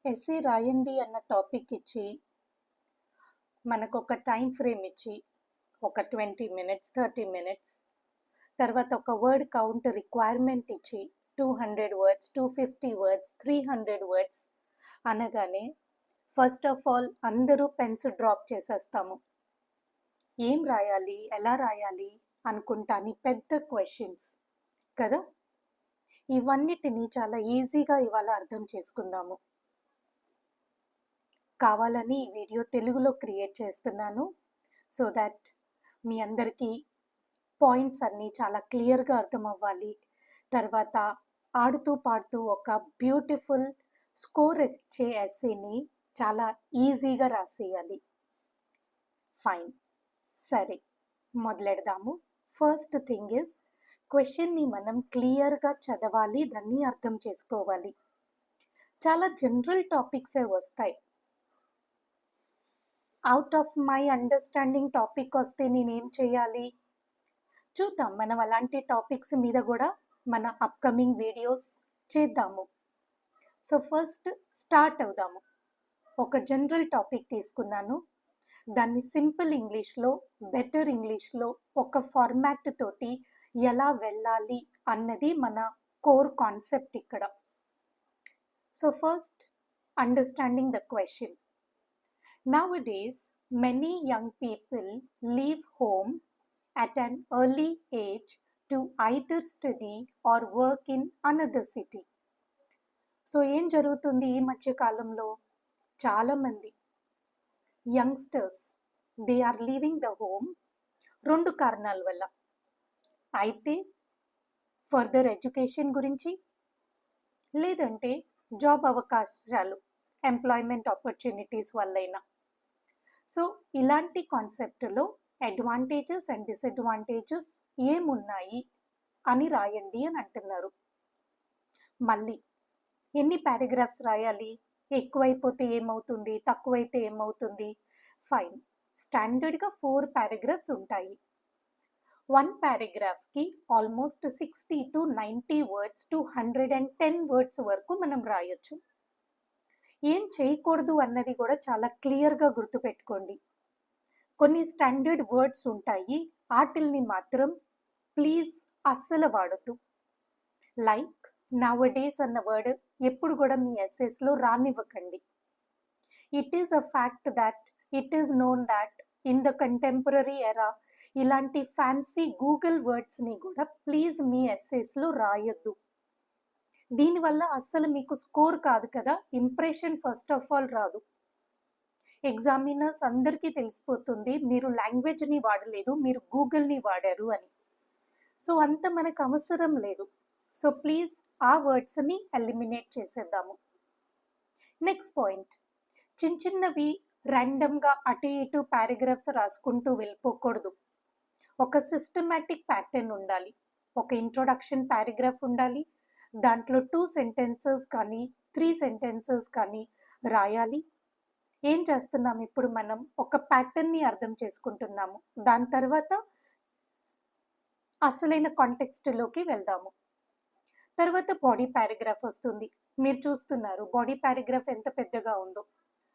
Essay రాయండి అన్న topic ఇచ్చి, మనకు ఒక టైం ఫ్రేమ్ ఇచ్చి, ఒక 20 మినిట్స్, 30 మినిట్స్, తర్వాత ఒక వర్డ్ కౌంట్ రిక్వైర్మెంట్ ఇచ్చి 200 వర్డ్స్, 250 వర్డ్స్, 300 వర్డ్స్ అనగానే ఫస్ట్ ఆఫ్ ఆల్ అందరూ పెన్స్ డ్రాప్ చేసేస్తాము. ఏం రాయాలి, ఎలా రాయాలి అనుకుంటాని పెద్ద క్వశ్చన్స్ కదా. ఇవన్నిటిని చాలా ఈజీగా ఇవాళ అర్థం చేసుకుందాము. కావాలని ఈ వీడియో తెలుగులో క్రియేట్ చేస్తున్నాను, సో దట్ మీ అందరికీ పాయింట్స్ అన్నీ చాలా క్లియర్గా అర్థం అవ్వాలి. తర్వాత ఆడుతూ పాడుతూ ఒక బ్యూటిఫుల్ స్కోర్ ఇచ్చే ఎస్సేని చాలా ఈజీగా రాసేయాలి. ఫైన్, సరే మొదలెడదాము. ఫస్ట్ థింగ్ ఇస్, క్వశ్చన్ని మనం క్లియర్గా చదవాలి, దాన్ని అర్థం చేసుకోవాలి. చాలా జనరల్ టాపిక్సే వస్తాయి. Out of my understanding topic వస్తే నేనేం చేయాలి చూద్దాం. మనం అలాంటి టాపిక్స్ మీద కూడా మన అప్కమింగ్ వీడియోస్ చేద్దాము. సో ఫస్ట్ స్టార్ట్ అవుదాము. ఒక జనరల్ టాపిక్ తీసుకున్నాను, దాన్ని సింపుల్ ఇంగ్లీష్లో, బెటర్ ఇంగ్లీష్లో ఒక ఫార్మాట్ తోటి ఎలా వెళ్ళాలి అన్నది మన కోర్ కాన్సెప్ట్ ఇక్కడ. So first, understanding the question. Nowadays, many young people leave home at an early age to either study or work in another city. So ఏం జరుగుతుంది ఈ మధ్య కాలంలో? చాలామంది youngsters they are leaving the home రెండు కారణాల వల్ల. అయితే ఫర్దర్ ఎడ్యుకేషన్ గురించి, లేదంటే జాబ్ అవకాశాలు, ఎంప్లాయ్మెంట్ ఆపర్చునిటీస్ వల్లైనా. సో ఇలాంటి కాన్సెప్ట్లో అడ్వాంటేజెస్ అండ్ డిసడ్వాంటేజెస్ ఏమున్నాయి అని రాయండి అని అంటున్నారు. మళ్ళీ ఎన్ని పారాగ్రాఫ్స్ రాయాలి, ఎక్కువైపోతే ఏమవుతుంది, తక్కువైతే ఏమవుతుంది? ఫైన్, స్టాండర్డ్గా 4 పారాగ్రాఫ్స్ ఉంటాయి. 1 పారాగ్రాఫ్కి almost 60 to 90 words to 110 words వరకు మనం రాయొచ్చు. ఏం చేయకూడదు అన్నది కూడా చాలా క్లియర్గా గుర్తుపెట్టుకోండి. కొన్ని స్టాండర్డ్ వర్డ్స్ ఉంటాయి, వాటిల్ని మాత్రం ప్లీజ్ అస్సలు వాడద్దు. లైక్ నౌడేస్ అన్న వర్డ్ ఎప్పుడు కూడా మీ ఎస్సేస్లో రానివ్వకండి. It is a fact that it is known that in the contemporary era ఇలాంటి ఫ్యాన్సీ గూగుల్ వర్డ్స్ని కూడా ప్లీజ్ మీ ఎస్సేస్లో రాయొద్దు. దీనివల్ల అస్సలు మీకు స్కోర్ కాదు కదా, ఇంప్రెషన్ ఫస్ట్ ఆఫ్ ఆల్ రాదు. ఎగ్జామినర్స్ అందరికీ తెలిసిపోతుంది మీరు లాంగ్వేజ్ని వాడలేదు, మీరు గూగుల్ని వాడారు అని. సో అంత మనకు అవసరం లేదు. సో ప్లీజ్ ఆ వర్డ్స్ని ఎలిమినేట్ చేసేద్దాము. నెక్స్ట్ పాయింట్, చిన్న చిన్నవి ర్యాండమ్గా అటు ఇటు పారాగ్రాఫ్స్ రాసుకుంటూ వెళ్ళిపోకూడదు. ఒక సిస్టమాటిక్ ప్యాటర్న్ ఉండాలి. ఒక ఇంట్రొడక్షన్ పారాగ్రాఫ్ ఉండాలి, దాంట్లో 2 సెంటెన్సెస్ కానీ 3 సెంటెన్సెస్ కానీ రాయాలి. ఏం చేస్తున్నాము ఇప్పుడు? మనం ఒక ప్యాటర్న్ని అర్థం చేసుకుంటున్నాము. దాని తర్వాత అసలైన కాంటెక్స్ట్లోకి వెళ్దాము. తర్వాత బాడీ పారాగ్రాఫ్ వస్తుంది. మీరు చూస్తున్నారు బాడీ పారాగ్రాఫ్ ఎంత పెద్దగా ఉందో.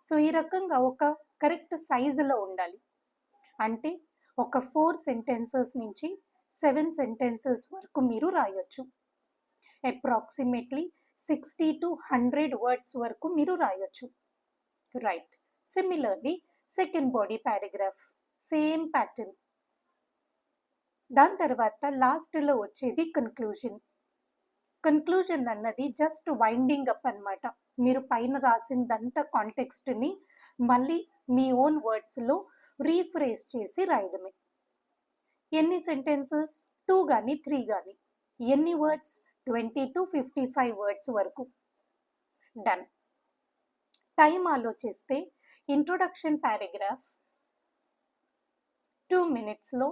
సో ఈ రకంగా ఒక కరెక్ట్ సైజులో ఉండాలి. అంటే ఒక 4 సెంటెన్సెస్ నుంచి 7 సెంటెన్సెస్ వరకు మీరు రాయొచ్చు. అప్రాక్సిమేట్లీ 60 to 100 వర్డ్స్ వరకు మీరు రాయొచ్చు. Right. Similarly second body paragraph, same pattern. దాని తర్వాత లాస్ట్లో వచ్చేది కన్క్లూజన్. కన్క్లూజన్ అన్నది జస్ట్ వైండింగ్ అప్ అన్నమాట. మీరు పైన రాసిందంతా కాంటెక్స్ట్ని మళ్ళీ మీ ఓన్ వర్డ్స్లో రీఫ్రేజ్ చేసి రాయడమే. ఎన్ని సెంటెన్సెస్? 2 కానీ 3 కానీ. ఎన్ని వర్డ్స్? 20 to 55 వర్డ్స్ వరకు. డన్. టైం ఆలోచిస్తే ఇంట్రొడక్షన్ పారాగ్రాఫ్ 2 మినిట్స్లో,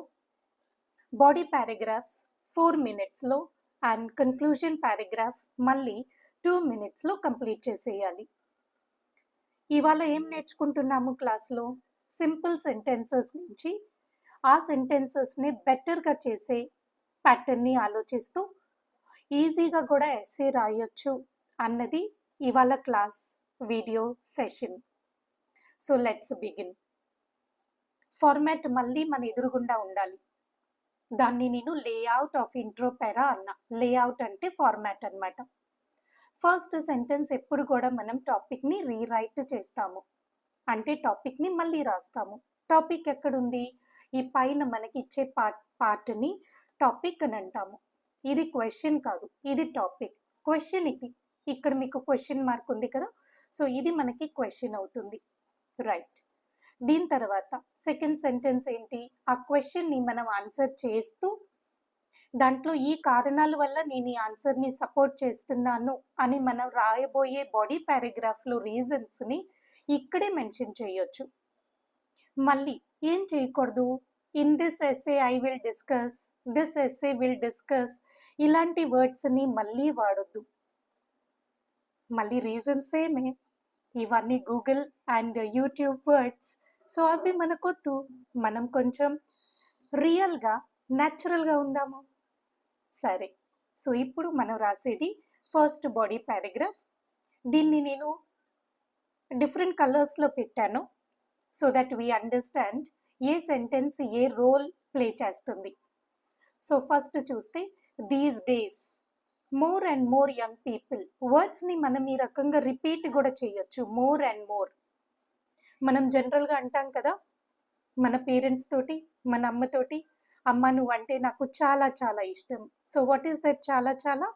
బాడీ పారాగ్రాఫ్స్ 4 మినిట్స్లో, అండ్ కన్క్లూజన్ పారాగ్రాఫ్ మళ్ళీ 2 మినిట్స్లో కంప్లీట్ చేసేయాలి. ఇవాళ ఏం నేర్చుకుంటున్నాము క్లాస్లో? సింపుల్ సెంటెన్సెస్ నుంచి ఆ సెంటెన్సెస్ని బెటర్గా చేసే ప్యాటర్న్ని ఆలోచిస్తూ ఈజీగా కూడా ఎస్సే రాయొచ్చు అన్నది ఇవాళ class video session. So let's begin. Format మళ్ళీ మన ఎదురుగుండా ఉండాలి. దాన్ని నేను లేఅవుట్ ఆఫ్ ఇంట్రో పెరా అన్నా. లేఅవుట్ అంటే ఫార్మాట్ అన్నమాట. ఫస్ట్ సెంటెన్స్ ఎప్పుడు కూడా మనం టాపిక్ని రీరైట్ చేస్తాము, అంటే టాపిక్ని మళ్ళీ రాస్తాము. టాపిక్ ఎక్కడుంది? ఈ పైన మనకి ఇచ్చే పార్ట్ని టాపిక్ అని అంటాము. ఇది క్వశ్చన్ కాదు, ఇది టాపిక్. క్వశ్చన్ ఇది. ఇక్కడ మీకు క్వశ్చన్ మార్క్ ఉంది కదా, సో ఇది మనకి క్వశ్చన్ అవుతుంది. రైట్. దీని తర్వాత సెకండ్ సెంటెన్స్ ఏంటి? ఆ క్వశ్చన్ని మనం ఆన్సర్ చేస్తూ దాంట్లో ఈ కారణాల వల్ల నేను ఈ ఆన్సర్ని సపోర్ట్ చేస్తున్నాను అని మనం రాయబోయే బాడీ పారాగ్రాఫ్లో రీజన్స్ని ఇక్కడే మెన్షన్ చేయొచ్చు. మళ్ళీ ఏం చేయకూడదు? In this essay I will discuss, this essay will discuss, ఇలాంటి వర్డ్స్ని మళ్ళీ వాడొద్దు. మళ్ళీ రీజన్స్ ఏమే, ఇవన్నీ Google and YouTube words, so అవి మనకొద్దు. మనం కొంచెం రియల్గా న్యాచురల్గా ఉందాము. సరే, సో ఇప్పుడు మనం రాసేది ఫస్ట్ బాడీ పారాగ్రాఫ్. దీన్ని నేను డిఫరెంట్ కలర్స్లో పెట్టాను సో దట్ వీ అండర్స్టాండ్ ఏ సెంటెన్స్ ఏ రోల్ ప్లే చేస్తుంది. సో ఫస్ట్ చూస్తే these days more and more young people. వర్డ్స్ని మనం ఈ రకంగా రిపీట్ కూడా చేయొచ్చు. మోర్ అండ్ మోర్ మనం జనరల్గా అంటాం కదా మన పేరెంట్స్ తోటి, మన అమ్మతోటి, అమ్మ నువ్వు అంటే నాకు చాలా చాలా ఇష్టం. సో వాట్ ఈస్ దట్ చాలా చాలా?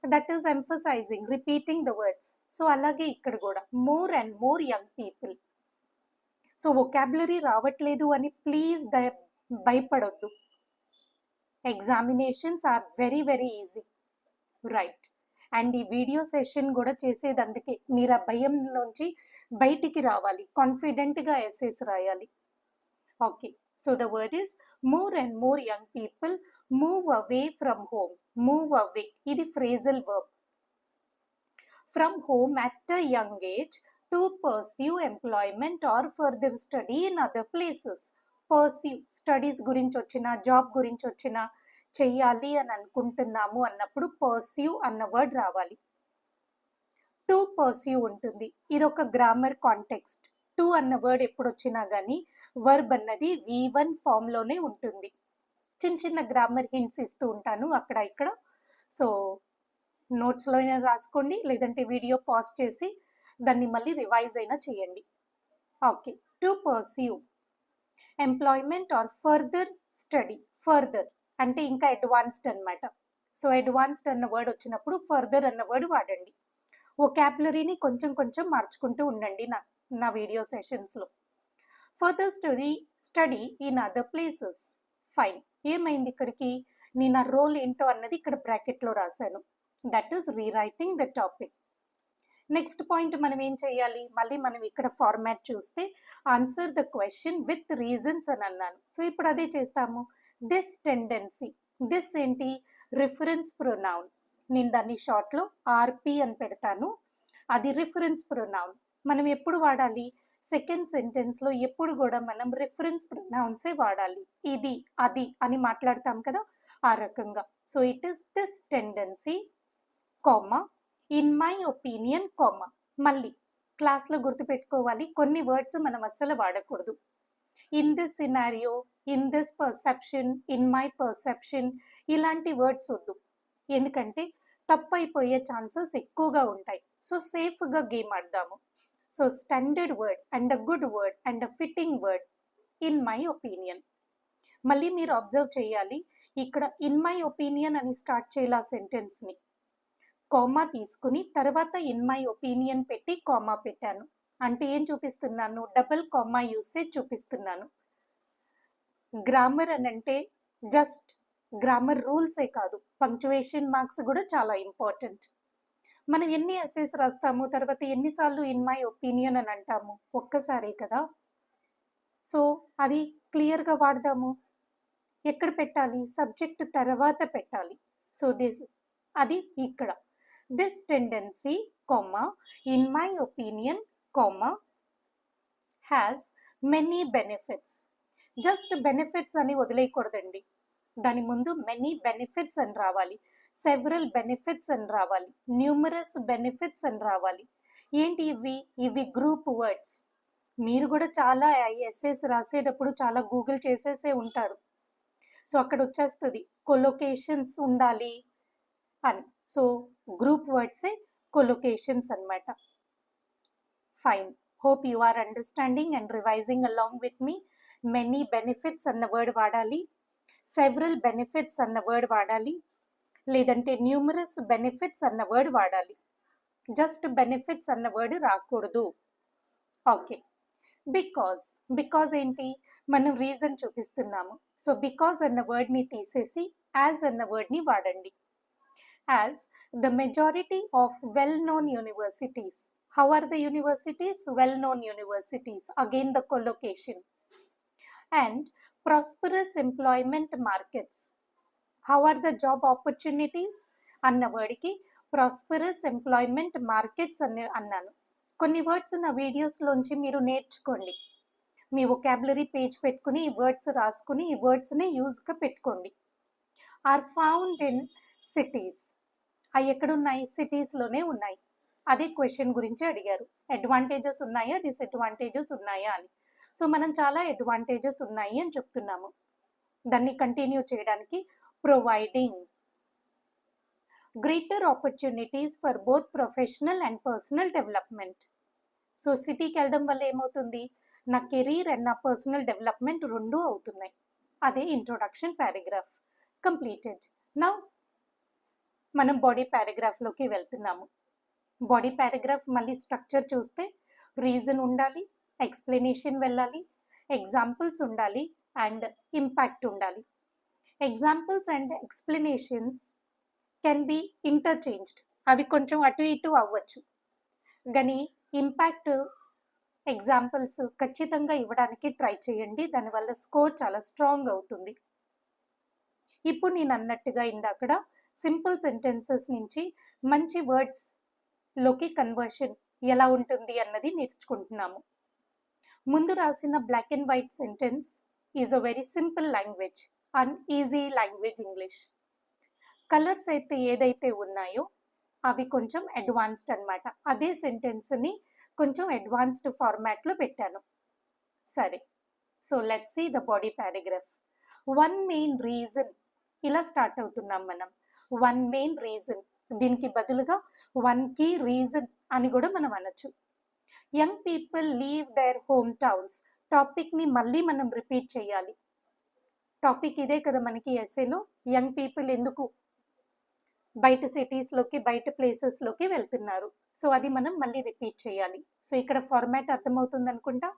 That is emphasizing, repeating the words. So అలాగే ఇక్కడ కూడా more and more young people. So vocabulary రావట్లేదు అని ప్లీజ్ భయపడొద్దు. Examinations are very very easy. Right. And ఈ వీడియో సెషన్ కూడా చేసేది అందుకే, మీరు ఆ భయంలోంచి బయటికి రావాలి, కాన్ఫిడెంట్గా ఎస్సేస్ రాయాలి. Okay, so the word is more and more young people move away from home. Move away ఇది phrasal verb. From home at a young age to pursue employment or further study in other places. Pursue studies గురించి వచ్చిన, job గురించి వచ్చిన, చెయ్యాలి అని అనుకుంటున్నాము అన్నప్పుడు pursue అన్న వర్డ్ రావాలి. టు పర్స్యూ ఉంటుంది. ఇది ఒక గ్రామర్ కాంటెక్స్ట్. టు అన్న వర్డ్ ఎప్పుడు వచ్చినా కానీ వర్బ్ అన్నది V1 ఫామ్లోనే ఉంటుంది. చిన్న చిన్న గ్రామర్ హింట్స్ ఇస్తూ ఉంటాను అక్కడ ఇక్కడ. సో నోట్స్లో అయినా రాసుకోండి, లేదంటే వీడియో పాజ్ చేసి దాన్ని మళ్ళీ రివైజ్ అయినా చేయండి. Okay, to pursue employment or further study. Further అంటే ఇంకా అడ్వాన్స్డ్ అనమాట. సో అడ్వాన్స్డ్ అన్న వర్డ్ వచ్చినప్పుడు ఫర్దర్ అన్న వర్డ్ వాడండి. వొకాబులరీని కొంచెం కొంచెం మార్చుకుంటూ ఉండండి నా వీడియో సెషన్స్లో. Further study in other places. Fine. ఏమైంది ఇక్కడికి? నేను ఆ రోల్ ఏంటో అన్నది ఇక్కడ బ్రాకెట్లో రాశాను. That is rewriting the topic. Next point మనం ఏం చేయాలి? మళ్ళీ మనం ఇక్కడ ఫార్మాట్ చూస్తే answer the question with reasons అని అన్నాను. సో ఇప్పుడు అదే చేస్తాము. This tendency. దిస్ ఏంటి? Reference pronoun. నేను దాన్ని షార్ట్లో ఆర్పి అని పెడతాను. అది రిఫరెన్స్ ప్రొనౌన్. మనం ఎప్పుడు వాడాలి? సెకండ్ సెంటెన్స్లో ఎప్పుడు కూడా మనం రిఫరెన్స్ ప్రొనౌన్సే వాడాలి. ఇది అది అని మాట్లాడతాం కదా, ఆ రకంగా. So it is this tendency comma in my opinion comma. మళ్ళీ క్లాస్లో గుర్తుపెట్టుకోవాలి, కొన్ని వర్డ్స్ మనం అస్సలు వాడకూడదు. In this scenario, in this perception, in my perception, ఇలాంటి వర్డ్స్ వద్దు. ఎందుకంటే తప్పు అయిపోయే ఛాన్సెస్ ఎక్కువగా ఉంటాయి. సో సేఫ్గా గేమ్ ఆడదాము. So standard word and a good word and a fitting word in my opinion. మళ్ళీ మీరు అబ్జర్వ్ చేయాలి, ఇక్కడ ఇన్ మై ఒపీనియన్ అని స్టార్ట్ చేయాలి ఆ సెంటెన్స్ని. కామా తీసుకుని తర్వాత ఇన్ మై ఒపీనియన్ పెట్టి కామా పెట్టాను. అంటే ఏం చూపిస్తున్నాను? డబుల్ కామా యూసేజ్ చూపిస్తున్నాను. గ్రామర్ అని అంటే జస్ట్ గ్రామర్ రూల్సే కాదు, పంక్చువేషన్ మార్క్స్ కూడా చాలా ఇంపార్టెంట్. మనం ఎన్ని ఎస్సేస్ రాస్తాము, తర్వాత ఎన్నిసార్లు ఇన్ మై ఒపీనియన్ అని అంటాము? ఒక్కసారే కదా. సో అది క్లియర్గా వాడదాము. ఎక్కడ పెట్టాలి? సబ్జెక్ట్ తర్వాత పెట్టాలి. సో అది ఇక్కడ this tendency comma in my opinion comma has many benefits. Just benefits అని వదిలేయకూడదండి. దాని ముందు మెనీ బెనిఫిట్స్ అని రావాలి, సెవరల్ బెనిఫిట్స్ అని రావాలి, న్యూమరస్ బెనిఫిట్స్ అని రావాలి. ఏంటి ఇవి గ్రూప్ వర్డ్స్. మీరు కూడా చాలా ఎస్ఏస్ రాసేటప్పుడు చాలా గూగుల్ చేసేసే ఉంటారు. సో అక్కడ వచ్చేస్తుంది కొలొకేషన్స్ ఉండాలి అని. సో గ్రూప్ వర్డ్సే కొలొకేషన్స్ అన్నమాట. Fine. Hope you are understanding and revising along with me. Many benefits అన్న వర్డ్ వాడాలి, సెవరల్ బెనిఫిట్స్ అన్న వర్డ్ వాడాలి, లేదంటే న్యూమరస్ బెనిఫిట్స్ అన్న వర్డ్ వాడాలి. జస్ట్ బెనిఫిట్స్ అన్న వర్డ్ రాకూడదు. ఓకే. బికాజ్ ఏంటి, మనం రీజన్ చూపిస్తున్నాము. సో బికాజ్ అన్న వర్డ్ని తీసేసి యాజ్ అన్న వర్డ్ని వాడండి. As the majority of well known universities. How are the universities? Well known universities. Again the collocation. And prosperous employment markets. How are the job opportunities అన్న వర్డ్కి ప్రాస్పరస్ ఎంప్లాయ్మెంట్ మార్కెట్స్ అన్నాను. కొన్ని words నా వీడియోస్లోంచి మీరు నేర్చుకోండి. మీ వొకాబులరీ పేజ్ పెట్టుకుని ఈ words రాసుకుని ఈ వర్డ్స్ని యూజ్గా పెట్టుకోండి. Are found in cities. అవి ఎక్కడున్నాయి? సిటీస్లోనే ఉన్నాయి. అదే క్వశ్చన్ గురించి అడిగారు. అడ్వాంటేజెస్ ఉన్నాయా, డిసడ్వాంటేజెస్ ఉన్నాయా అని. సో మనం చాలా అడ్వాంటేజెస్ ఉన్నాయి అని చెప్తున్నాము. దాన్ని కంటిన్యూ చేయడానికి providing greater opportunities for both professional and personal development. So సిటీకి వెళ్ళడం వల్ల ఏమవుతుంది? నా కెరీర్ అండ్ నా పర్సనల్ డెవలప్మెంట్ రెండూ అవుతున్నాయి. అదే ఇంట్రొడక్షన్ పారాగ్రాఫ్ కంప్లీటెడ్. నౌ మనం బాడీ పారాగ్రాఫ్లోకి వెళ్తున్నాము. బాడీ పారాగ్రాఫ్ మళ్ళీ స్ట్రక్చర్ చూస్తే రీజన్ ఉండాలి, ఎక్స్ప్లెనేషన్ వెళ్ళాలి, ఎగ్జాంపుల్స్ ఉండాలి అండ్ ఇంపాక్ట్ ఉండాలి. Examples and explanations can be interchanged. అవి కొంచెం అటు ఇటు అవ్వచ్చు, కానీ ఇంపాక్ట్ ఎగ్జాంపుల్స్ ఖచ్చితంగా ఇవ్వడానికి ట్రై చేయండి. దానివల్ల స్కోర్ చాలా స్ట్రాంగ్ అవుతుంది. ఇప్పుడు నేను అన్నట్టుగా ఇందాకడ సింపుల్ సెంటెన్సెస్ నుంచి మంచి వర్డ్స్ లోకి కన్వర్షన్ ఎలా ఉంటుంది అన్నది నేర్చుకుంటున్నాము. ముందు రాసిన black and white sentence is a very simple language and easy language English. Colours అయితే ఏదైతే ఉన్నాయో అవి కొంచెం అడ్వాన్స్డ్ అన్నమాట. అదే సెంటెన్స్ని కొంచెం అడ్వాన్స్డ్ ఫార్మాట్లో పెట్టాను. సరే, so let's see the body paragraph. One main reason, ఇలా స్టార్ట్ అవుతున్నాం మనం. వన్ మెయిన్ రీజన్, దీనికి బదులుగా వన్ కీ రీజన్ అని కూడా మనం అనొచ్చు. Young people leave their home towns. టాపిక్ని మళ్ళీ మనం రిపీట్ చేయాలి. టాపిక్ ఇదే కదా మనకి ఎస్ఏలో. యంగ్ పీపుల్ ఎందుకు బయట సిటీస్లోకి, బయట ప్లేసెస్లోకి వెళ్తున్నారు. సో అది మనం మళ్ళీ రిపీట్ చేయాలి. సో ఇక్కడ ఫార్మాట్ అర్థమవుతుంది అనుకుంటా.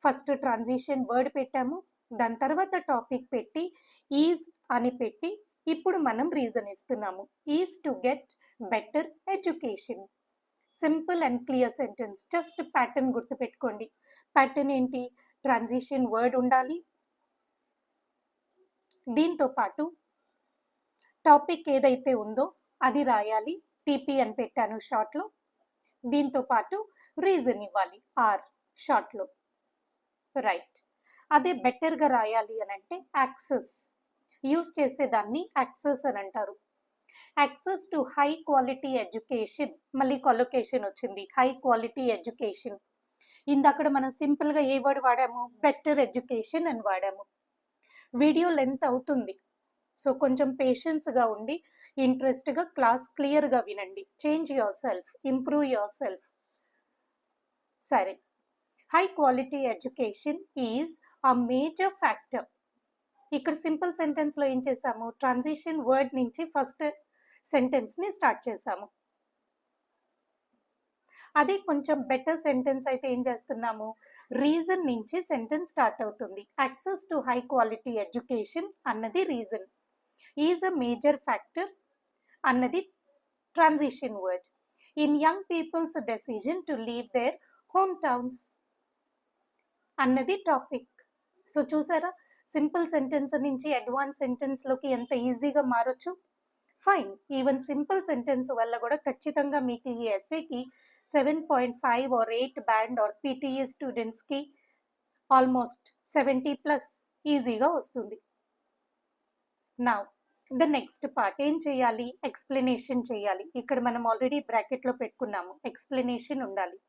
ఫస్ట్ ట్రాన్సిషన్ వర్డ్ పెట్టాము, దాని తర్వాత టాపిక్ పెట్టి ఈజ్ అని పెట్టి ఇప్పుడు మనం రీజన్ ఇస్తున్నాము. Is to get better education. Simple and clear sentence. Just pattern గుర్తుపెట్టుకోండి. ప్యాటర్న్ ఏంటి? ట్రాన్సిషన్ వర్డ్ ఉండాలి, దీంతో పాటు టాపిక్ ఏదైతే ఉందో అది రాయాలి. టీపీ అని పెట్టాను షార్ట్లో. దీంతో పాటు రీజన్ ఇవ్వాలి, ఆర్ షార్ట్లో. రైట్. అదే బెటర్గా రాయాలి అని అంటే యాక్సెస్ యూస్ చేసేదాన్ని యాక్సెస్ అని అంటారు. Access to high quality education. మళ్ళీ కొలొకేషన్ వచ్చింది, హై క్వాలిటీ ఎడ్యుకేషన్. ఇందక్కడ మనం సింపుల్గా ఏ వర్డ్ వాడాము? బెటర్ ఎడ్యుకేషన్ అని వాడాము. వీడియో లెంత్ అవుతుంది, సో కొంచెం పేషెన్స్గా ఉండి ఇంట్రెస్ట్గా క్లాస్ క్లియర్గా వినండి. Change your self, improve your self. సరే, high quality education is a major factor. ఇక్కడ సింపుల్ సెంటెన్స్లో ఏం చేసాము? ట్రాన్సిషన్ వర్డ్ నుంచి ఫస్ట్ సెంటెన్స్ని స్టార్ట్ చేసాము. అదే కొంచెం బెటర్ సెంటెన్స్ అయితే ఏం చేస్తున్నాము? రీజన్ నుంచి సెంటెన్స్ స్టార్ట్ అవుతుంది. Access to high quality education అన్నది reason. Is a major factor అన్నది transition word. In young people's decision to leave their home towns అన్నది టాపిక్. సో చూసారా, సింపుల్ సెంటెన్స్ నుంచి అడ్వాన్స్ సెంటెన్స్లోకి ఎంత ఈజీగా మారొచ్చు. ఫైన్. ఈవెన్ సింపుల్ సెంటెన్స్ వల్ల కూడా ఖచ్చితంగా మీకు ఈ ఎస్ఏకి 7.5 or 8 బ్యాండ్ ఆర్ పీటీఈ స్టూడెంట్స్కి ఆల్మోస్ట్ 70+ ఈజీగా వస్తుంది. నౌ ద నెక్స్ట్ పార్ట్ ఏం చేయాలి, ఎక్స్ప్లెనేషన్ చేయాలి. ఇక్కడ మనం ఆల్రెడీ బ్రాకెట్లో పెట్టుకున్నాము, ఎక్స్ప్లెనేషన్ ఉండాలి.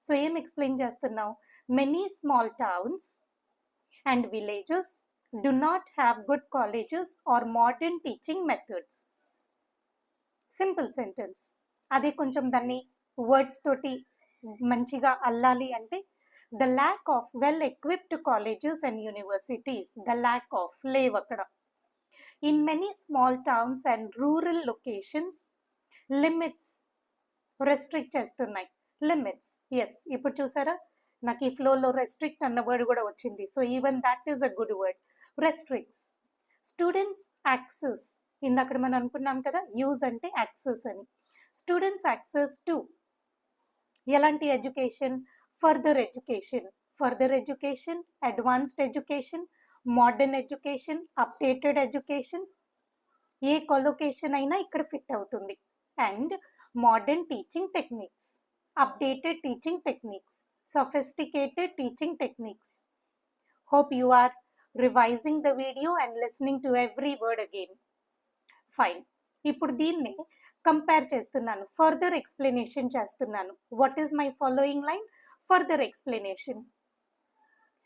సో ఏం ఎక్స్ప్లెయిన్ చేస్తున్నాం, many small towns and villages do not have good colleges or modern teaching methods. Simple sentence. అదే కొంచెం దాన్ని వర్డ్స్ తోటి మంచిగా అల్లాలి అంటే the lack of well equipped colleges and universities, the lack of లేవ్ అక్కడ. In many small towns and rural locations limits restrict చేస్తున్నాయి. Limits, yes, ఇప్పుడు చూసారా నాకు ఈ ఫ్లోలో రెస్ట్రిక్ట్ అన్న వర్డ్ కూడా వచ్చింది. So even that is a good word, restricts. Students access, ఇందాక మనం అనుకున్నాం కదా యూజ్ అంటే యాక్సెస్ అని. స్టూడెంట్స్ యాక్సెస్ టు ఎలాంటి education, further education. Further education, advanced education, modern education, updated education, ఏ కొలొకేషన్ అయినా ఇక్కడ ఫిట్ అవుతుంది. And modern teaching techniques, updated teaching techniques, sophisticated teaching techniques. Hope you are revising the video and listening to every word again. Fine. ఇప్పుడు దీన్ని compare చేస్తున్నాను, further explanation చేస్తున్నాను. What is my following line, further explanation.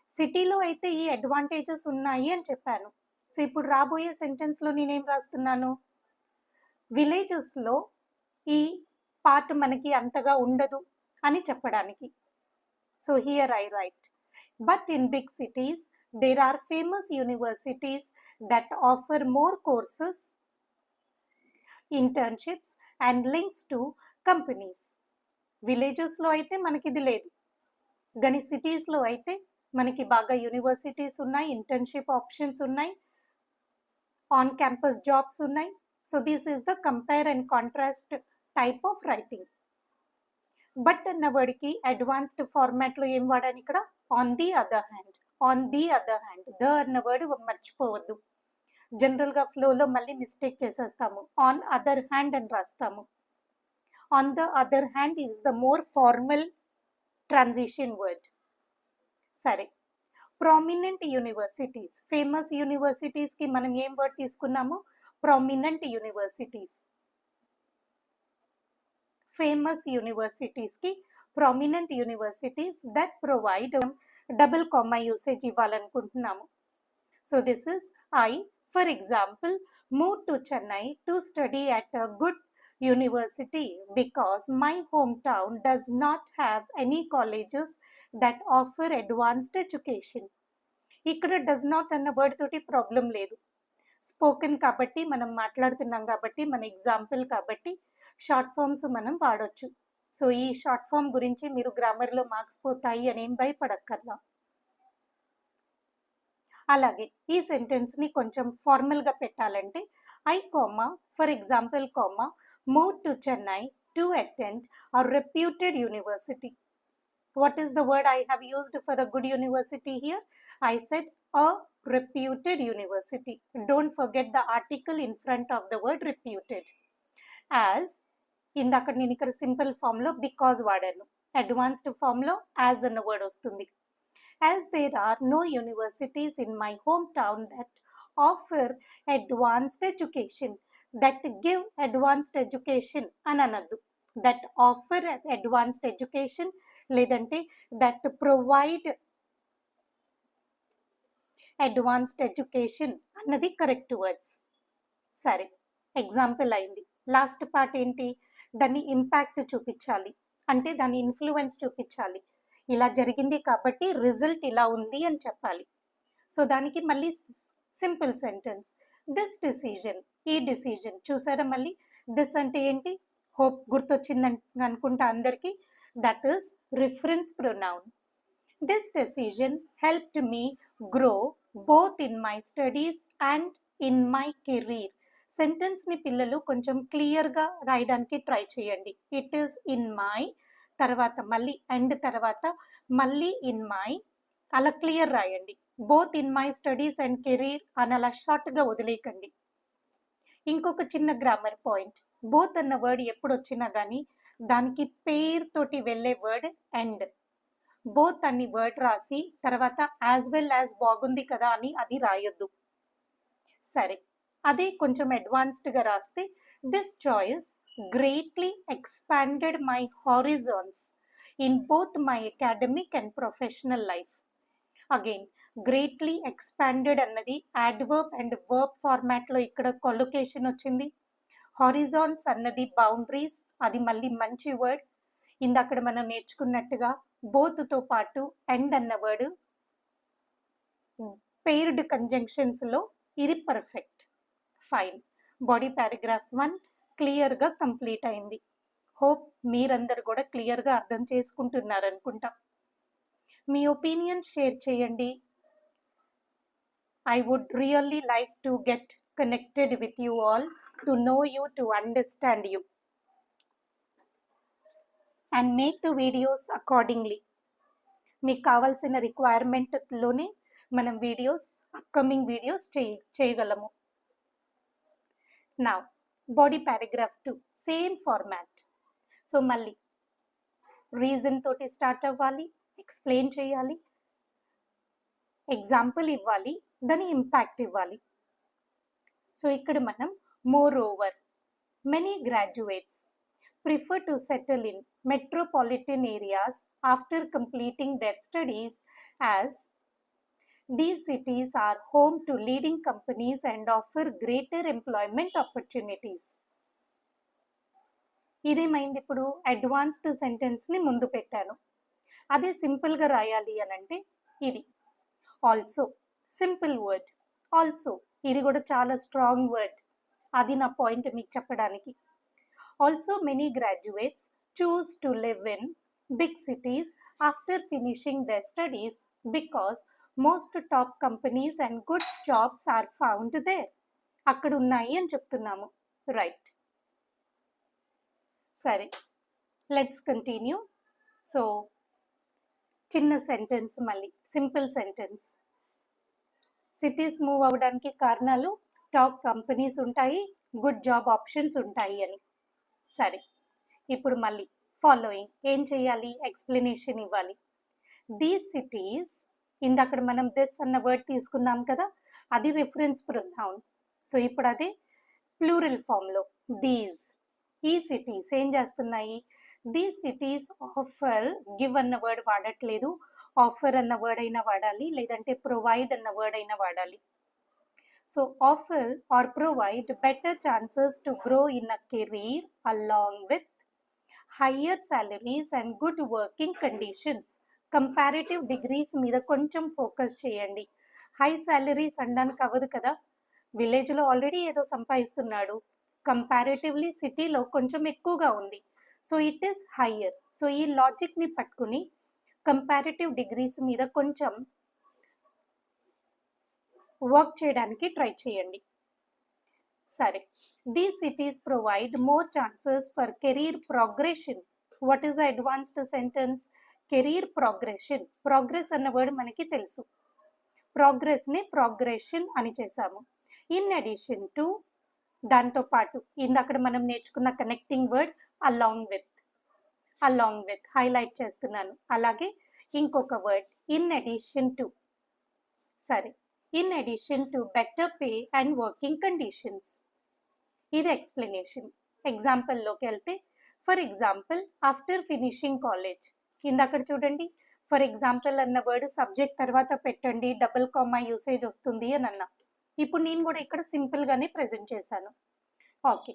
సిటీలో అయితే ఈ advantages ఉన్నాయి అని చెప్పాను. సో ఇప్పుడు రాబోయే సెంటెన్స్లో నేనేం రాస్తున్నాను, విలేజెస్లో ఈ పార్ట్ మనకి అంతగా ఉండదు అని చెప్పడానికి. So here I write, but in big cities there are famous universities that offer more courses, internships and links to companies. విలేజెస్లో అయితే మనకి ఇది లేదు, కానీ సిటీస్లో అయితే మనకి బాగా యూనివర్సిటీస్ ఉన్నాయి, ఇంటర్న్షిప్ ఆప్షన్స్ ఉన్నాయి, ఆన్ క్యాంపస్ జాబ్స్ ఉన్నాయి. So this is the compare and contrast type of writing. But అన్న వర్డ్కి అడ్వాన్స్డ్ ఫార్మాట్లో ఏం వాడాను ఇక్కడ, on the other hand. On the other hand, the అన్న వర్డ్ మర్చిపోవద్దు. జనరల్గా ఫ్లోలో మళ్ళీ మిస్టేక్ చేసేస్తాము, ఆన్ అదర్ హ్యాండ్ అని రాస్తాము. On the other hand is the more formal transition word. సరే, ప్రామినెంట్ యూనివర్సిటీస్, ఫేమస్ యూనివర్సిటీస్కి మనం ఏం వర్డ్ తీసుకున్నాము, ప్రామినెంట్ యూనివర్సిటీస్. ఫేమస్ యూనివర్సిటీస్కి prominent universities that provide double comma usage ఇవ్వాలనుకుంటున్నాము. So this is I, for example, move to Chennai to study at a good university because my home town does not have any colleges that offer advanced education. ఇక్కడ does not అన్న word తోటి problem లేదు, spoken కాబట్టి మనం మాట్లాడుతున్నాం కాబట్టి మన example కాబట్టి షార్ట్ ఫామ్స్ మనం వాడొచ్చు. సో ఈ షార్ట్ ఫామ్ గురించి మీరు గ్రామర్లో మార్క్స్ పోతాయి అని ఏం భయపడక్కర్లా. అలాగే ఈ సెంటెన్స్ని కొంచెం ఫార్మల్గా పెట్టాలంటే I comma, for example comma, move to Chennai to attend a reputed university. What is the word I have used for a good university here? I said a reputed university. Don't forget the article in front of the word reputed. As ఇందాక నేను ఇక్కడ simple ఫామ్లో because వాడాను, advanced ఫామ్లో as అన్న word వస్తుంది. As there are no universities in my hometown that offer advanced education, that give advanced education అని అనద్దు, that offer advanced education లేదంటే that provide advanced education అన్నది కరెక్ట్ వర్డ్స్. సరే, ఎగ్జాంపుల్ అయింది. లాస్ట్ పార్ట్ ఏంటి, దాన్ని ఇంపాక్ట్ చూపించాలి, అంటే దాని ఇన్ఫ్లుయెన్స్ చూపించాలి. ఇలా జరిగింది కాబట్టి రిజల్ట్ ఇలా ఉంది అని చెప్పాలి. సో దానికి మళ్ళీ సింపుల్ సెంటెన్స్, దిస్ డిసిజన్, ఈ డిసిజన్. చూసారా మళ్ళీ దిస్ అంటే ఏంటి, హోప్ గుర్తొచ్చిందని అనుకుంటా అందరికీ, that is reference pronoun. This decision helped me grow both in my studies and in my career. సెంటెన్స్ని పిల్లలు కొంచెం క్లియర్గా రాయడానికి ట్రై చేయండి. ఇట్ ఈస్ ఇన్ మై, తర్వాత మళ్ళీ అండ్ తర్వాత మళ్ళీ ఇన్ మై, అలా క్లియర్ రాయండి. Both in my studies and career అని అలా షార్ట్గా వదిలేయకండి. ఇంకొక చిన్న గ్రామర్ పాయింట్, బోత్ అన్న వర్డ్ ఎప్పుడు వచ్చినా కానీ దానికి పేరుతోటి వెళ్ళే వర్డ్ అండ్. బోత్ అని వర్డ్ రాసి తర్వాత యాజ్ వెల్ యాజ్ బాగుంది కదా అని అది రాయొద్దు. సరే, అదే కొంచెం అడ్వాన్స్డ్గా రాస్తే this choice greatly expanded my horizons in both my academic and professional life. Again greatly expanded అన్నది యాడ్వర్బ్ అండ్ వర్బ్ ఫార్మాట్లో ఇక్కడ కొలొకేషన్ వచ్చింది. హారిజాన్స్ అన్నది బౌండరీస్, అది మళ్ళీ మంచి వర్డ్. ఇందాక మనం నేర్చుకున్నట్టుగా బోత్తో పాటు అండ్ అన్న వర్డ్ పెయిర్డ్ కంజంక్షన్స్లో ఇది పర్ఫెక్ట్. ఫైన్. బాడీ పారాగ్రాఫ్ 1 క్లియర్గా కంప్లీట్ అయింది. హోప్ మీరందరూ కూడా క్లియర్గా అర్థం చేసుకుంటున్నారనుకుంటా. మీ ఒపీనియన్ షేర్ చేయండి. I would really like to get connected with you all, to know you, to understand you, and make the videos accordingly. మీకు కావాల్సిన రిక్వైర్మెంట్లోనే మనం వీడియోస్, అప్కమింగ్ వీడియోస్ చేయగలము. Now, body paragraph 2, same format. So మళ్ళీ reason తోటి start అవ్వాలి, explain చేయాలి, example ఇవ్వాలి, దాని ఇంపాక్ట్ ఇవ్వాలి. సో ఇక్కడ మనం more over many graduates prefer to settle in metropolitan areas after completing their studies as these cities are home to leading companies and offer greater employment opportunities. ఇదేమైంది, ఇప్పుడు advanced సెంటెన్స్ని ముందు పెట్టాను. అదే సింపుల్గా రాయాలి అని అంటే ఇది ఆల్సో, సింపుల్ వర్డ్ ఆల్సో. ఇది కూడా చాలా స్ట్రాంగ్ వర్డ్. అది నా పాయింట్ మీకు చెప్పడానికి. Also many graduates choose to live in big cities after finishing their studies because most top companies and good jobs are found there. అక్కడ ఉన్నాయి అని చెప్తున్నాము. రైట్. సరే, లెట్స్ కంటిన్యూ. సో చిన్న సెంటెన్స్, మళ్ళీ సింపుల్ సెంటెన్స్. సిటీస్ మూవ్ అవ్వడానికి కారణాలు top companies ఉంటాయి, గుడ్ జాబ్ ఆప్షన్స్ ఉంటాయి అని. సరే, ఇప్పుడు మళ్ళీ ఫాలోయింగ్ ఏం చేయాలి, ఎక్స్ప్లెనేషన్ ఇవ్వాలి. దీస్ సిటీస్, ఇందాక మనం దిస్ అన్న వర్డ్ తీసుకున్నాం కదా, అది రిఫరెన్స్ ప్రొనౌన్. సో ఇప్పుడు అదే ప్లూరల్ ఫామ్లో దీస్, ఈ సిటీస్ ఏం చేస్తున్నాయి, దీస్ సిటీస్ ఆఫర్, గివ్ అన్న వర్డ్ వాడట్లేదు, ఆఫర్ అన్న వర్డ్ అయినా వాడాలి, లేదంటే ప్రొవైడ్ అన్న వర్డ్ అయినా వాడాలి. So offer or provide better chances to grow in a career along with higher salaries and good working conditions. Comparative degrees మీద కొంచెం ఫోకస్ చేయండి. హై సాలరీస్ అనడానికి అవ్వదు కదా, విలేజ్లో ఆల్రెడీ ఏదో సంపాదిస్తున్నాడు, కంపారిటివ్లీ సిటీలో కొంచెం ఎక్కువగా ఉంది. So it is higher. So ఈ లాజిక్ని పట్టుకుని కంపారిటివ్ డిగ్రీస్ మీద కొంచెం వర్క్ చేయడానికి ట్రై చేయండి. సరే, these cities provide more chances for career progression. What is advanced sentence, career progression. Progress అన్న వర్డ్ మనకి తెలుసు, ప్రోగ్రెస్ని ప్రోగ్రెషన్ అని చేసాము. ఇన్ అడిషన్ టు, దాంతో పాటు ఇందాక మనం నేర్చుకున్న connecting word along with, along with highlight చేస్తున్నాను. అలాగే ఇంకొక వర్డ్ ఇన్ అడిషన్ టు. సరే, in addition to better pay and working conditions. ఇది ఎక్స్ప్లెనేషన్. ఎగ్జాంపుల్లోకి వెళ్తే, for example after finishing college. ఇందాక చూడండి, ఫర్ ఎగ్జాంపుల్ అన్న వర్డ్ సబ్జెక్ట్ తర్వాత పెట్టండి, డబుల్ కామా యూసేజ్ వస్తుంది అని అన్నా. ఇప్పుడు నేను కూడా ఇక్కడ సింపుల్గానే ప్రజెంట్ చేశాను. Okay,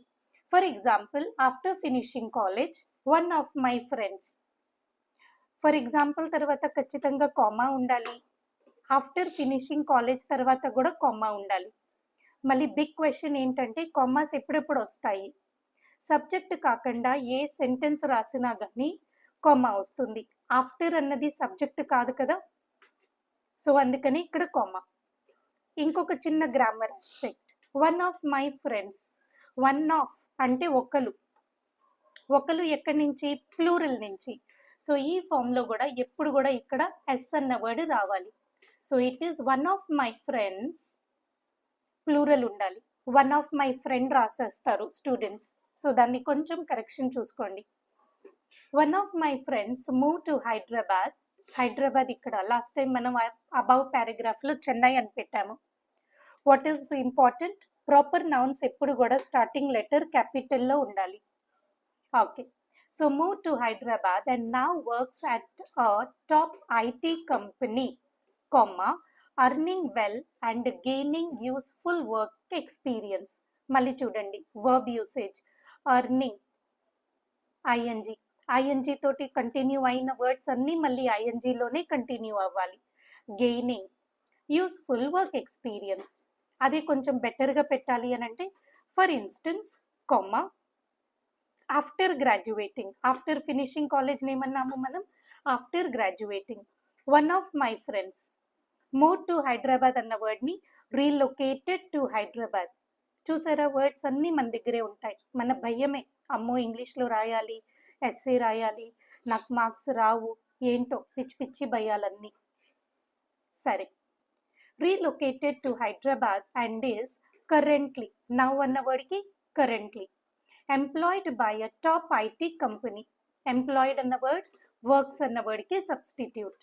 for example after finishing college one of my friends. For example తర్వాత ఖచ్చితంగా కామా ఉండాలి, ఆఫ్టర్ ఫినిషింగ్ కాలేజ్ తర్వాత కూడా కామా ఉండాలి. మళ్ళీ బిగ్ క్వశ్చన్ ఏంటంటే కామాస్ ఎప్పుడెప్పుడు వస్తాయి. సబ్జెక్ట్ కాకుండా ఏ సెంటెన్స్ రాసినా కానీ కామా వస్తుంది. ఆఫ్టర్ అన్నది సబ్జెక్ట్ కాదు కదా, సో అందుకని ఇక్కడ కామా. ఇంకొక చిన్న grammar aspect, one of my friends. One of అంటే ఒకరు, ఒకరు ఎక్కడి నుంచి, ప్లూరల్ నుంచి. సో ఈ ఫామ్లో కూడా ఎప్పుడు కూడా ఇక్కడ ఎస్ అన్న వర్డ్ రావాలి. So it is one of my friends, plural ఉండాలి. వన్ ఆఫ్ మై ఫ్రెండ్ రాసేస్తారు స్టూడెంట్స్, సో దాన్ని కొంచెం కరెక్షన్ చూసుకోండి. One of my friends move to Hyderabad. Hyderabad ఇక్కడ లాస్ట్ టైం మనం అబౌవ్ పారాగ్రాఫ్లో చెన్నై అని పెట్టాము. What is the important, proper nouns ఎప్పుడు కూడా స్టార్టింగ్ లెటర్ క్యాపిటల్లో ఉండాలి. Okay. So move to Hyderabad and now works at a top IT company, comma, earning well and gaining useful work experience. మళ్ళీ చూడండి verb usage, earning, ing తోటి continue అయిన words అన్నీ మళ్ళీ ing లోనే కంటిన్యూ అవ్వాలి. Gaining, useful work experience. అది కొంచెం బెటర్గా పెట్టాలి అని అంటే for instance, comma, after graduating, after finishing college ఏమన్నాము మనం, after graduating. One of my friends move to Hyderabad అన్న వర్డ్ని రీలొకేటెడ్ టు హైదరాబాద్. చూసారా, వర్డ్స్ అన్నీ మన దగ్గరే ఉంటాయి. మన భయమే, అమ్మో ఇంగ్లీష్లో రాయాలి, ఎస్సే రాయాలి, నాకు మార్క్స్ రావు, ఏంటో పిచ్చి పిచ్చి భయాలన్నీ. సరే, relocated to Hyderabad and is currently, now అన్న వర్డ్కి currently, employed by a top IT company. Employed అన్న వర్డ్ వర్క్స్ అన్న వర్డ్కి substitute.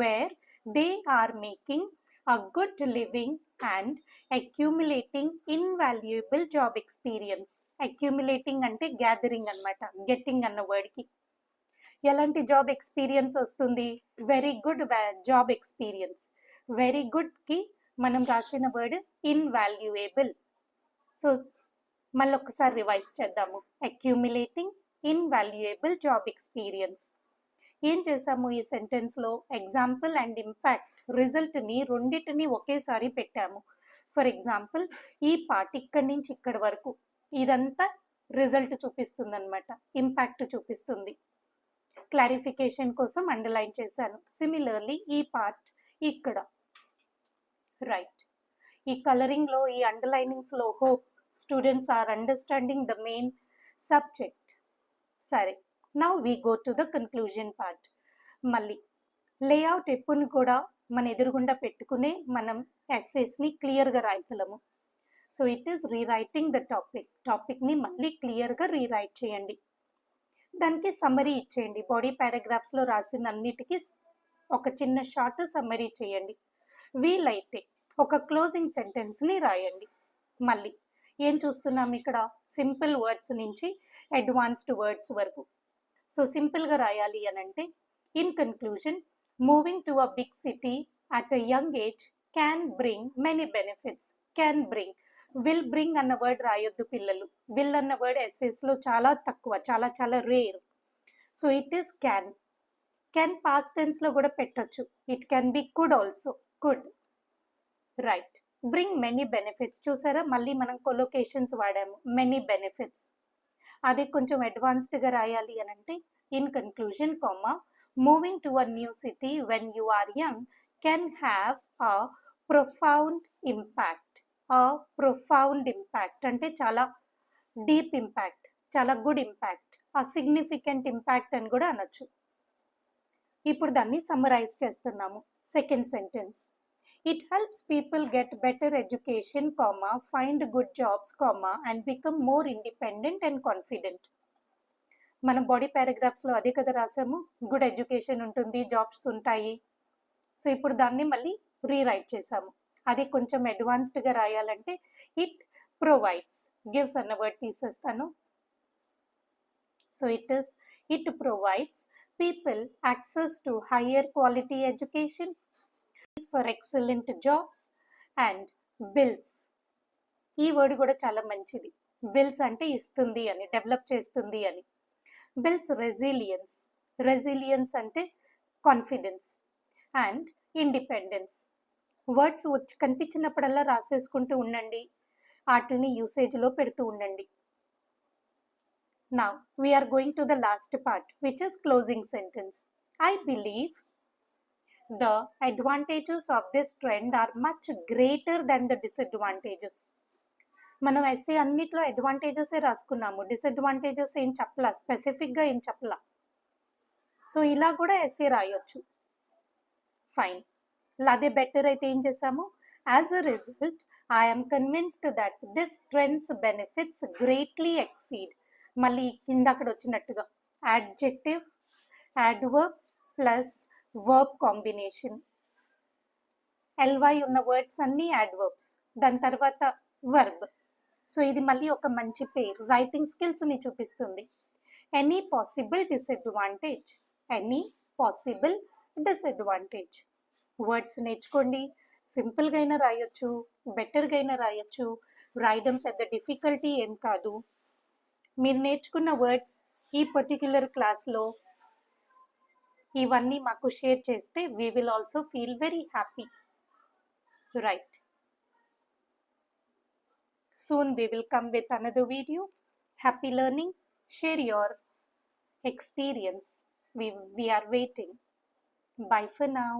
Where they are making a good living and accumulating invaluable job experience. Accumulating అంటే గ్యాదరింగ్ అన్నమాట, getting అన్న వర్డ్కి. ఎలాంటి జాబ్ ఎక్స్పీరియన్స్ వస్తుంది, very good job experience. Very గుడ్కి మనం రాసిన వర్డ్ ఇన్వాల్యుయేబుల్. సో మళ్ళీ ఒకసారి రివైజ్ చేద్దాము. Accumulating invaluable job experience. ఏం చేసాము ఈ సెంటెన్స్లో, ఎగ్జాంపుల్ అండ్ ఇంపాక్ట్, రిజల్ట్ని రెండింటిని ఒకేసారి పెట్టాము. ఫర్ ఎగ్జాంపుల్, ఈ పార్ట్ ఇక్కడి నుంచి ఇక్కడి వరకు ఇదంతా రిజల్ట్ చూపిస్తుంది అనమాట, ఇంపాక్ట్ చూపిస్తుంది. క్లారిఫికేషన్ కోసం అండర్లైన్ చేశాను. సిమిలర్లీ ఈ పార్ట్ ఇక్కడ, రైట్. ఈ కలరింగ్లో, ఈ అండర్లైనింగ్స్లో hope students are understanding the main subject. సరే, now we go to the conclusion part. మళ్ళీ లేఅవుట్ ఎప్పుడు కూడా మన ఎదురుగుండా పెట్టుకునే మనం ఎస్సేస్ని క్లియర్గా రాయగలము. So it is rewriting the టాపిక్ని మళ్ళీ క్లియర్గా రీరైట్ చేయండి. దానికి సమ్మరీ ఇచ్చేయండి. బాడీ పారాగ్రాఫ్స్లో రాసిన అన్నిటికీ ఒక చిన్న షార్ట్ సమ్మరీ చేయండి. వీలైతే ఒక క్లోజింగ్ సెంటెన్స్ని రాయండి. మళ్ళీ ఏం చూస్తున్నాం ఇక్కడ, సింపుల్ వర్డ్స్ నుంచి అడ్వాన్స్డ్ వర్డ్స్ వరకు. సో సింపుల్గా రాయాలి అని అంటే, in conclusion, moving to a big city at a young age can bring many benefits. Can bring, will bring అన్న వర్డ్ రాయొద్దు పిల్లలు. విల్ అన్న వర్డ్ ఎస్ఎస్లో చాలా తక్కువ, చాలా చాలా rare. So it is can. Can past టెన్స్లో కూడా పెట్టచ్చు. It can be could also, could, right. Bring many benefits, చూసారా మళ్ళీ మనం కొలొకేషన్స్ వాడాము, మెనీ బెనిఫిట్స్. అది కొంచెం అడ్వాన్స్డ్గా రాయాలి అని అంటే, in conclusion, comma, moving to a new city when you are young can have a profound impact. A profound impact అంటే చాలా డీప్ ఇంపాక్ట్, చాలా good impact, a significant impact అని కూడా అనొచ్చు. ఇప్పుడు దాన్ని సమ్మరైజ్ చేస్తున్నాము. Second sentence, it helps people get better education, comma, find good jobs, comma, and become more independent and confident. మనం బాడీ పారాగ్రాఫ్స్లో అదే కదా రాసాము, గుడ్ ఎడ్యుకేషన్ ఉంటుంది, జాబ్స్ ఉంటాయి. సో ఇప్పుడు దాన్ని మళ్ళీ రీరైట్ చేసాము. అది కొంచెం అడ్వాన్స్డ్గా రాయాలంటే, ఇట్ ప్రొవైడ్స్, గివ్స్ అన్న వర్డ్ తీసేస్తాను. So it provides people access to higher quality education for excellent jobs and builds. ఈ వర్డ్ కూడా చాలా మంచిది. బిల్డ్స్ అంటే ఇస్తుంది అని, డెవలప్ చేస్తుంది అని. బిల్డ్స్ రెసిలియన్స్, రెసిలియన్స్ అంటే కాన్ఫిడెన్స్ అండ్ ఇండిపెండెన్స్. వర్డ్స్ వచ్చి కనిపించినప్పుడల్లా రాసేసుకుంటూ ఉండండి, వాటిని యూసేజ్లో పెడుతూ ఉండండి. Now we are going to the last part, which is closing sentence. I believe the advantages of this trend are much greater than the disadvantages. మనం essay అన్నిట్లో advantages రాసుకున్నాము, disadvantages ఏం చెప్పలా, స్పెసిఫిక్గా ఏం చెప్పలా. సో ఇలా కూడా ఎస్సే రాయొచ్చు. ఫైన్, అదే బెటర్ అయితే ఏం చేసాము, as a result I'm convinced that this trends benefits greatly exceed. మళ్ళీ కింద అక్కడ వచ్చినట్టుగా adjective, adverb plus verb combination. LY ఉన్న వర్డ్స్ అన్నీ యాడ్వర్బ్స్, దాని తర్వాత వర్బ్. సో ఇది మళ్ళీ ఒక మంచి పేరు, రైటింగ్ స్కిల్స్ని చూపిస్తుంది. Any possible disadvantage, any possible disadvantage. Words నేర్చుకోండి, సింపుల్గా అయినా రాయొచ్చు, బెటర్గా అయినా రాయొచ్చు, రాయడం పెద్ద డిఫికల్టీ ఏం కాదు. మీరు నేర్చుకున్న వర్డ్స్ ఈ పర్టిక్యులర్ క్లాస్లో ఇవన్నీ మాకు షేర్ చేస్తే we will also feel very happy, right? Soon we will come with another video. Happy learning. Share your experience. We are waiting. Bye for now.